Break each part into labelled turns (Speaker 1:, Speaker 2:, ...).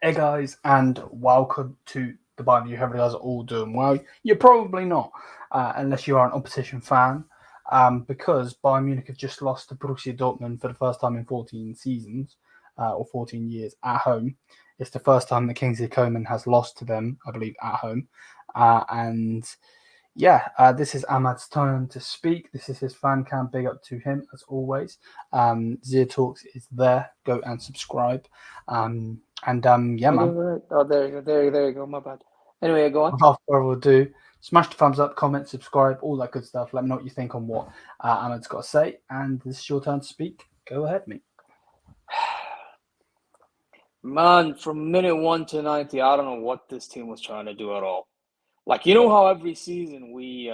Speaker 1: Hey guys, and welcome to the Bayern View. Hope you guys are all doing well. You're probably not, unless you are an opposition fan, because Bayern Munich have just lost to Borussia Dortmund for the first time in 14 seasons, or 14 years at home. It's the first time that Kingsley Coman has lost to them, I believe, at home. This is Ahmad's turn to speak. This is his fan cam. Big up to him, as always. Zia Talks is there. Go and subscribe. Man.
Speaker 2: Oh, there you go. My bad. Anyway, go on.
Speaker 1: Without further ado, smash the thumbs up, comment, subscribe, all that good stuff. Let me know what you think on what Ahmad's got to say. And this is your turn to speak. Go ahead, mate.
Speaker 2: Man, from minute 1 to 90, I don't know what this team was trying to do at all. Like, you know how every season we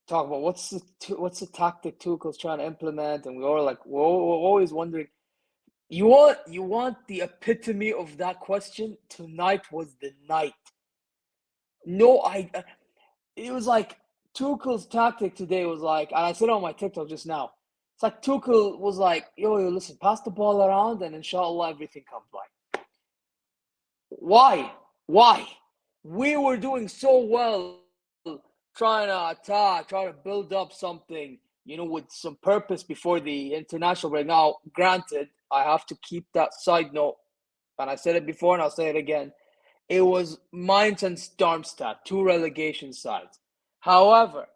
Speaker 2: talk about what's the tactic Tuchel's trying to implement, and we're always wondering. You want the epitome of that question? Tonight was the night. It was like Tuchel's tactic today was like, and I said it on my TikTok just now. It's like Tuchel was like, yo, listen, pass the ball around and inshallah everything comes by. Why? We were doing so well trying to attack, trying to build up something, with some purpose before the international break. Now, granted, I have to keep that side note, and I said it before and I'll say it again. It was Mainz and Darmstadt, two relegation sides. However,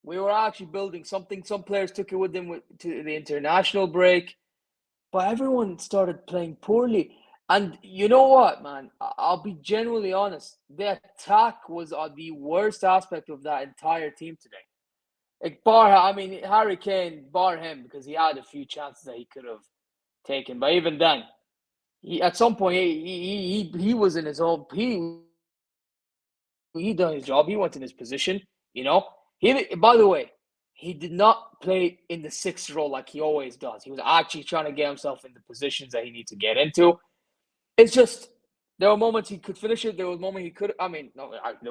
Speaker 2: we were actually building something. Some players took it with them to the international break, but everyone started playing poorly. And you know what, man? I'll be genuinely honest. The attack was the worst aspect of that entire team today. Harry Kane, bar him, because he had a few chances that he could have taken. But even then, at some point, he was in his own. He done his job. He went in his position. By the way, he did not play in the sixth role like he always does. He was actually trying to get himself in the positions that he needs to get into. It's just there were moments he could finish it. There was a moment he could. There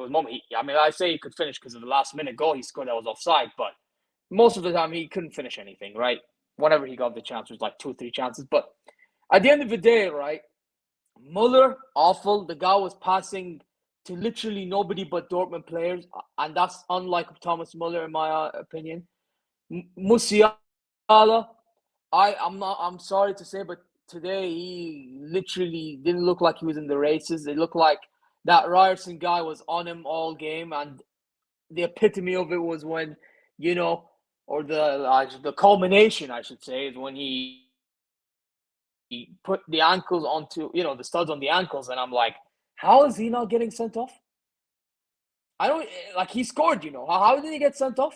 Speaker 2: was a moment. I say he could finish because of the last minute goal he scored that was offside. But most of the time he couldn't finish anything. Right? Whenever he got the chance, it was like 2 or 3 chances. But at the end of the day, right? Muller, awful. The guy was passing to literally nobody but Dortmund players, and that's unlike Thomas Muller in my opinion. Musiala, I'm sorry to say, but today he literally didn't look like he was in the races. It looked like that Ryerson guy was on him all game, and the epitome of it was when, or the culmination, I should say, is when he put the ankles onto, the studs on the ankles, and I'm like, how is he not getting sent off? I don't, he scored, How did he get sent off?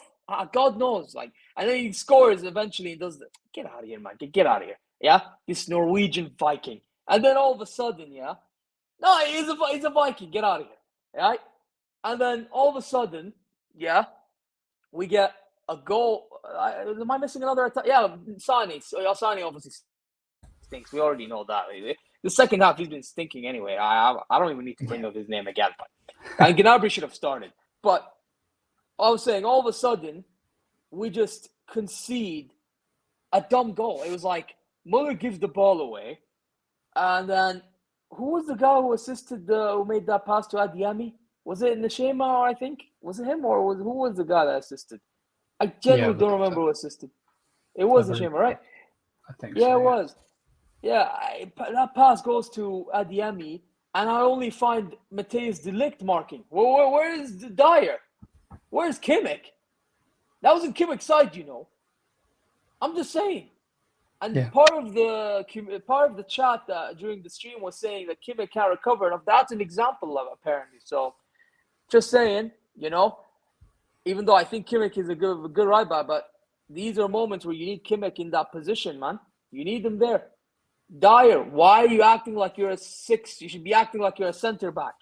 Speaker 2: God knows. And then he scores eventually and does get out of here, man. Get out of here. Yeah? This Norwegian Viking. And then all of a sudden, no, he's a Viking. Get out of here. Right? And then all of a sudden, we get a goal. Am I missing another attack? Yeah, Sani. Sani obviously stinks. We already know that. The second half, he's been stinking anyway. I don't even need to bring up his name again. And Gnabry should have started. But I was saying, all of a sudden, we just concede a dumb goal. It was like Muller gives the ball away. And then, who was the guy who assisted, who made that pass to Adeyemi? Was it Nishima, I think? Was it him, or who was the guy that assisted? I genuinely don't remember who assisted. It was Nishima, right?
Speaker 1: I think so.
Speaker 2: It was. Yeah, that pass goes to Adeyemi, and I only find Matthijs de Ligt marking. Where is Dyer? Where's Kimmich? That was in Kimmich's side, I'm just saying. And part of the chat during the stream was saying that Kimmich can't recover enough. That's an example of apparently. So, just saying, even though I think Kimmich is a good right back, but these are moments where you need Kimmich in that position, man. You need him there. Dyer, why are you acting like you're a 6? You should be acting like you're a center back.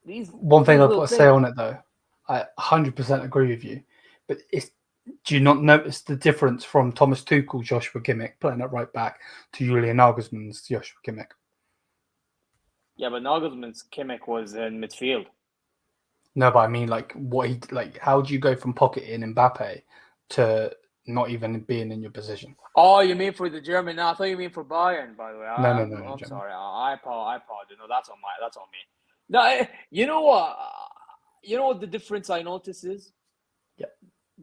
Speaker 1: One thing I've got to say on it, though, I 100% agree with you. But do you not notice the difference from Thomas Tuchel's Joshua Kimmich playing at right back to Julian Nagelsmann's Joshua Kimmich?
Speaker 2: Yeah, but Nagelsmann's Kimmich was in midfield.
Speaker 1: No, but I mean, how do you go from pocketing Mbappe to not even being in your position.
Speaker 2: Oh, you mean for the German? No, I thought you mean for Bayern. By the way,
Speaker 1: No,
Speaker 2: I'm sorry. I apologize. No, that's on me. No, you know what? You know what the difference I notice is?
Speaker 1: Yeah.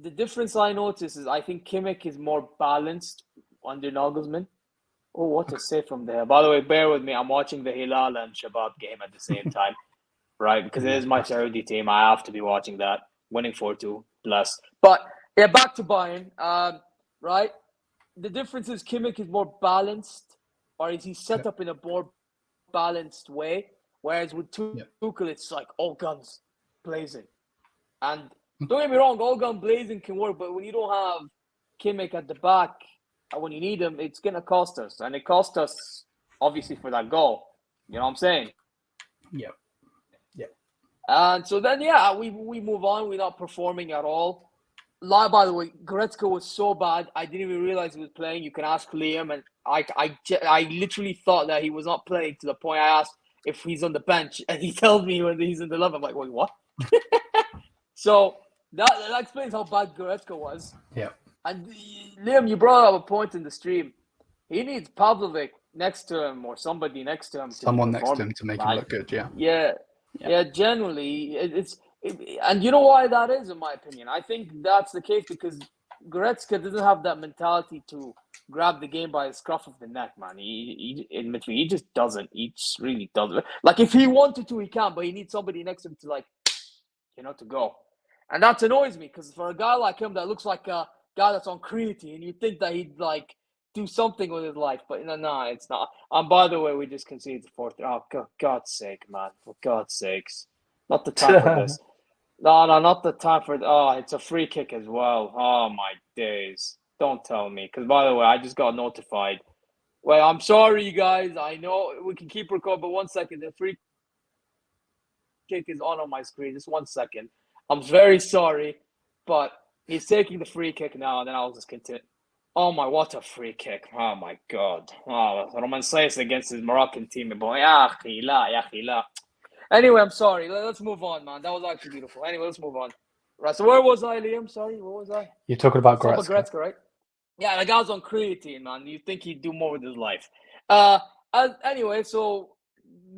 Speaker 2: The difference I notice is I think Kimmich is more balanced under Nagelsmann. Oh, what a save from there! By the way, bear with me. I'm watching the Hilal and Shabab game at the same time, right? Because it is my Saudi team. I have to be watching that. Winning 4-2 plus. But yeah, back to Bayern. Right. The difference is Kimmich is more balanced, or is he set up in a more balanced way? Whereas with Tuchel, it's like all guns blazing. And don't get me wrong, all gun blazing can work, but when you don't have Kimmich at the back, when you need him, it's gonna cost us, and it cost us obviously for that goal. You know what I'm saying?
Speaker 1: Yeah.
Speaker 2: And so then, we move on. We're not performing at all. By the way, Goretzka was so bad. I didn't even realize he was playing. You can ask Liam, and I literally thought that he was not playing to the point I asked if he's on the bench, and he tells me when he's in the 11. I'm like, wait, what? So that explains how bad Goretzka was.
Speaker 1: Yeah.
Speaker 2: And Liam, you brought up a point in the stream. He needs Pavlovic next to him or somebody next to him.
Speaker 1: Someone next to him to make him look good,
Speaker 2: Yeah, generally, and you know why that is, in my opinion? I think that's the case because Goretzka doesn't have that mentality to grab the game by the scruff of the neck, man. He just doesn't. He just really doesn't. Like, if he wanted to, he can, but he needs somebody next to him to, to go. And that annoys me because for a guy like him that looks like a guy that's on creatine, you think that he'd, do something with his life, but no, it's not. And by the way, we just conceded the fourth. Oh, God's sake, man! For God's sakes, not the time for this. No, not the time for. Oh, it's a free kick as well. Oh my days! Don't tell me, because by the way, I just got notified. Well, I'm sorry, you guys. I know we can keep recording, but 1 second. The free kick is on my screen. Just 1 second. I'm very sorry, but he's taking the free kick now, and then I'll just continue. Oh my, what a free kick. Oh my God. Oh, Roman says against his Moroccan team. Anyway, I'm sorry. Let's move on, man. That was actually beautiful. Anyway, let's move on. Right, so where was I, Liam? Sorry, what was I?
Speaker 1: You're talking about Goretzka.
Speaker 2: Right? Yeah, the guy's on creatine, man. You think he'd do more with his life. Anyway, so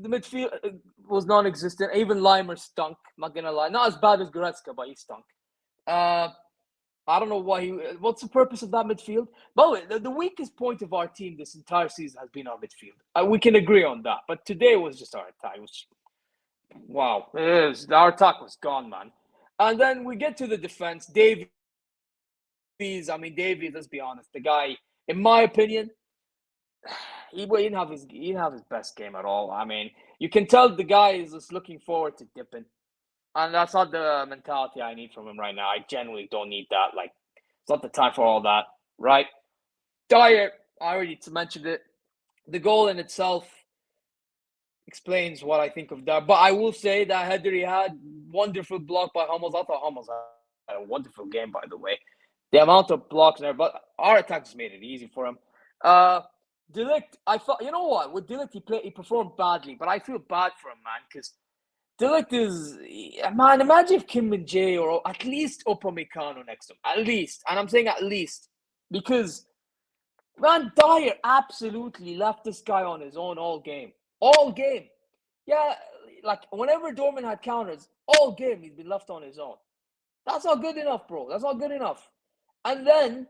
Speaker 2: the midfield was non-existent. Even Limer stunk, not gonna lie. Not as bad as Goretzka, but he stunk. I don't know what's the purpose of that midfield? By the way, the weakest point of our team this entire season has been our midfield. We can agree on that. But today was just our attack. Our attack was gone, man. And then we get to the defense. Davies, let's be honest. The guy, in my opinion, he didn't have his best game at all. I mean, you can tell the guy is just looking forward to dipping. And that's not the mentality I need from him right now. I genuinely don't need that. It's not the time for all that, right? Dyer, I already mentioned it. The goal in itself explains what I think of that. But I will say that header he had, wonderful block by Hummels. I thought Hummels had a wonderful game, by the way. The amount of blocks there, but our attack just made it easy for him. De Ligt, I thought, you know what? With De Ligt, he performed badly, but I feel bad for him, man, because De Ligt is, man, imagine if Kim Min-jae or at least Upamecano next to him. At least. And I'm saying at least. Because, man, Dyer absolutely left this guy on his own all game. All game. Yeah, whenever Dortmund had counters, all game he's been left on his own. That's not good enough, bro. That's not good enough. And then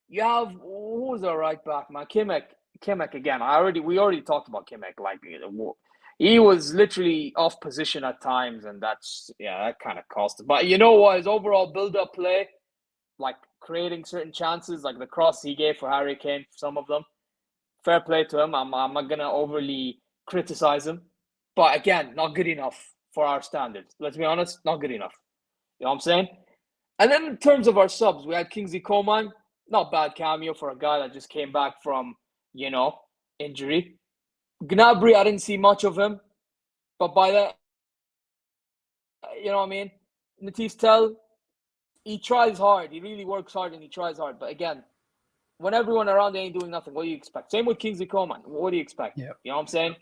Speaker 2: you have, who was our right back, man? Kimmich again. We already talked about Kimmich. He was literally off position at times, and that kind of cost him. But you know what? His overall build-up play, creating certain chances, like the cross he gave for Harry Kane, some of them, fair play to him. I'm not going to overly criticize him. But again, not good enough for our standards. Let's be honest, not good enough. You know what I'm saying? And then in terms of our subs, we had Kingsley Coman. Not bad cameo for a guy that just came back from, injury. Gnabry, I didn't see much of him. But by that, you know what I mean? Matthijs Tel, he tries hard. He really works hard and he tries hard. But again, when everyone around there ain't doing nothing, what do you expect? Same with Kingsley Coman. What do you expect?
Speaker 1: Yeah.
Speaker 2: You know what I'm saying?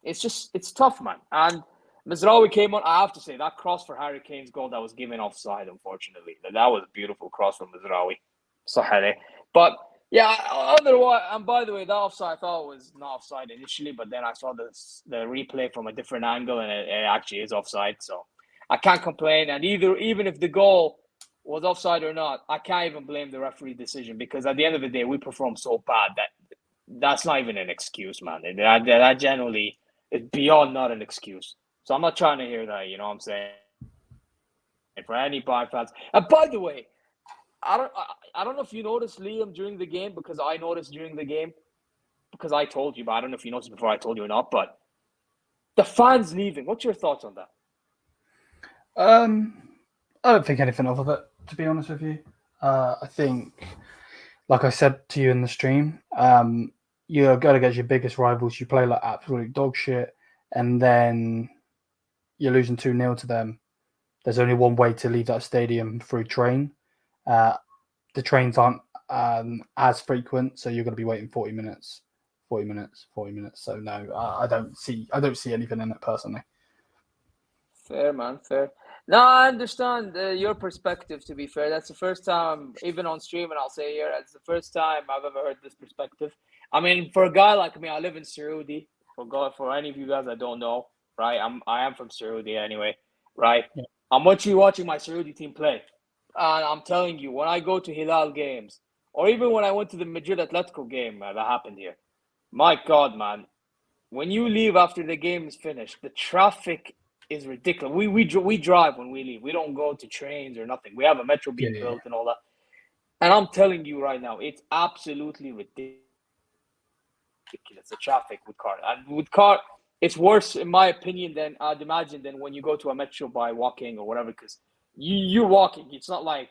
Speaker 2: It's tough, man. And Mazraoui came on. I have to say, that cross for Harry Kane's goal that was given offside, unfortunately. That was a beautiful cross from Mazraoui. Sahari. But yeah, otherwise, and by the way, that offside I thought was not offside initially, but then I saw the replay from a different angle, and it actually is offside. So I can't complain. And even if the goal was offside or not, I can't even blame the referee decision, because at the end of the day, we performed so bad that's not even an excuse, man. That generally is beyond not an excuse. So I'm not trying to hear that. You know what I'm saying? For any Bayern fans. And by the way, I don't know if you noticed Liam during the game, because I noticed during the game, because I told you, but I don't know if you noticed before I told you or not. But the fans leaving. What's your thoughts on that?
Speaker 1: I don't think anything of it, to be honest with you. I think, like I said to you in the stream, you're going against your biggest rivals. You play like absolute dog shit, and then you're losing 2-0 to them. There's only one way to leave that stadium, through train. The trains aren't as frequent, so you're going to be waiting 40 minutes. So no, I don't see anything in it personally.
Speaker 2: Fair, man, fair. No, I understand your perspective, to be fair. That's the first time, even on stream, and I'll say here, that's the first time I've ever heard this perspective. I mean, for a guy like me, I live in Saudi. For any of you guys that don't know, right? I am from Saudi anyway, right? Yeah. I'm watching my Saudi team play. And I'm telling you, when I go to Hilal games, or even when I went to the Madrid Atletico game that happened here, my God, man, when you leave after the game is finished, the traffic is ridiculous. We drive when we leave. We don't go to trains or nothing. We have a metro being built and all that. And I'm telling you right now, it's absolutely ridiculous, the traffic with car. And with car, it's worse, in my opinion, than I'd imagine, than when you go to a metro by walking or whatever, because you're walking. It's not like,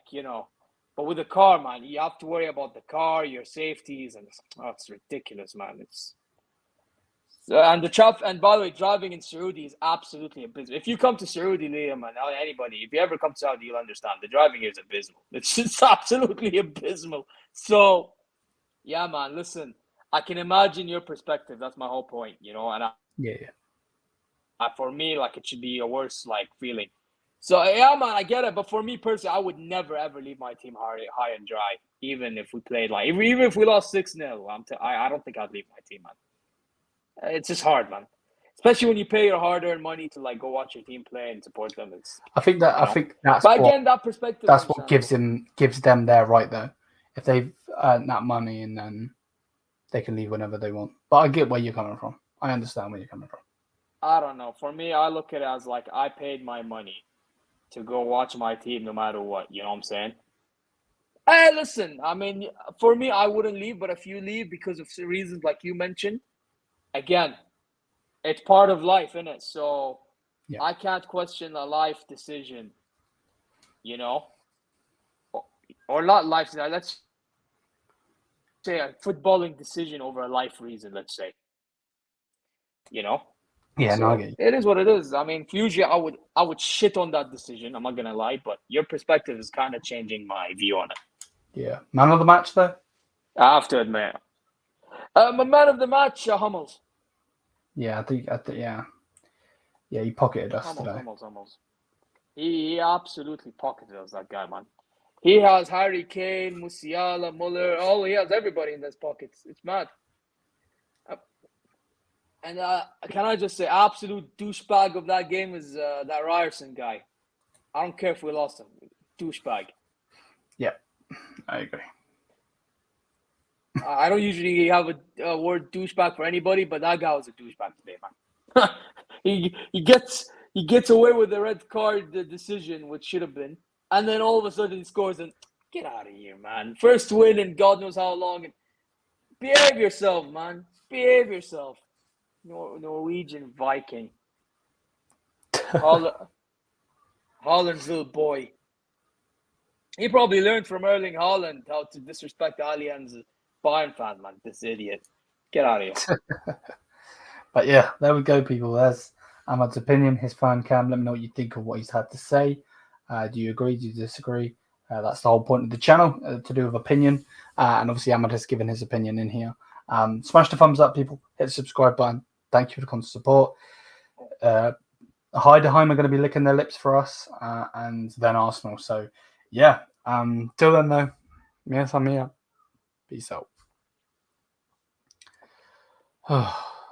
Speaker 2: but with a car, man, you have to worry about the car, your safeties, and it's ridiculous, man. And the traffic, and by the way, driving in Saudi is absolutely abysmal. If you come to Saudi, Liam, and anybody, if you ever come to Saudi, you'll understand. The driving here is abysmal. It's just absolutely abysmal. So, yeah, man, listen, I can imagine your perspective. That's my whole point, and for me, like, it should be a worse, like, feeling. So, yeah, man, I get it. But for me personally, I would never, ever leave my team high and dry, even if we played, like, even if we lost 6-0. I don't think I'd leave my team, man. It's just hard, man. Especially when you pay your hard-earned money to, like, go watch your team play and support them.
Speaker 1: I think that's.
Speaker 2: But again, that perspective.
Speaker 1: That's what gives them their right, though. If they've earned that money, and then they can leave whenever they want. But I get where you're coming from. I understand where you're coming from.
Speaker 2: I don't know. For me, I look at it as like I paid my money to go watch my team, no matter what. You know what I'm saying? Hey, listen. I mean, for me, I wouldn't leave. But if you leave because of reasons like you mentioned, again, it's part of life, isn't it? So I can't question a life decision, or not life. Let's say a footballing decision over a life reason, let's say,
Speaker 1: Yeah,
Speaker 2: so
Speaker 1: no, I get you.
Speaker 2: It is what it is. I mean, usually I would shit on that decision. I'm not going to lie, but your perspective is kind of changing my view on it.
Speaker 1: Yeah. Man of the match, though?
Speaker 2: I have to admit. My man of the match, Hummels.
Speaker 1: Yeah, I think, yeah, he pocketed us today.
Speaker 2: Hummels. He absolutely pocketed us, that guy, man. He has Harry Kane, Musiala, Muller. He has everybody in his pockets. It's mad. And can I just say, absolute douchebag of that game is that Ryerson guy. I don't care if we lost him. Douchebag. Yeah,
Speaker 1: I agree.
Speaker 2: I don't usually have a word douchebag for anybody, but that guy was a douchebag today, man. he gets away with the red card, the decision, which should have been, and then all of a sudden he scores and get out of here, man. First win in God knows how long. And behave yourself, man. Behave yourself. Norwegian Viking. Haaland's little boy. He probably learned from Erling Haaland how to disrespect Allianz Bayern fan, man. This idiot. Get out of here.
Speaker 1: But yeah, there we go, people. There's Ahmad's opinion, his fan cam. Let me know what you think of what he's had to say. Do you agree? Do you disagree? That's the whole point of the channel, to do with opinion. And obviously, Ahmad has given his opinion in here. Smash the thumbs up, people. Hit the subscribe button. Thank you for the constant support. Heidenheim are going to be licking their lips for us, and then Arsenal. So, yeah. Till then, though, Mia. Peace out.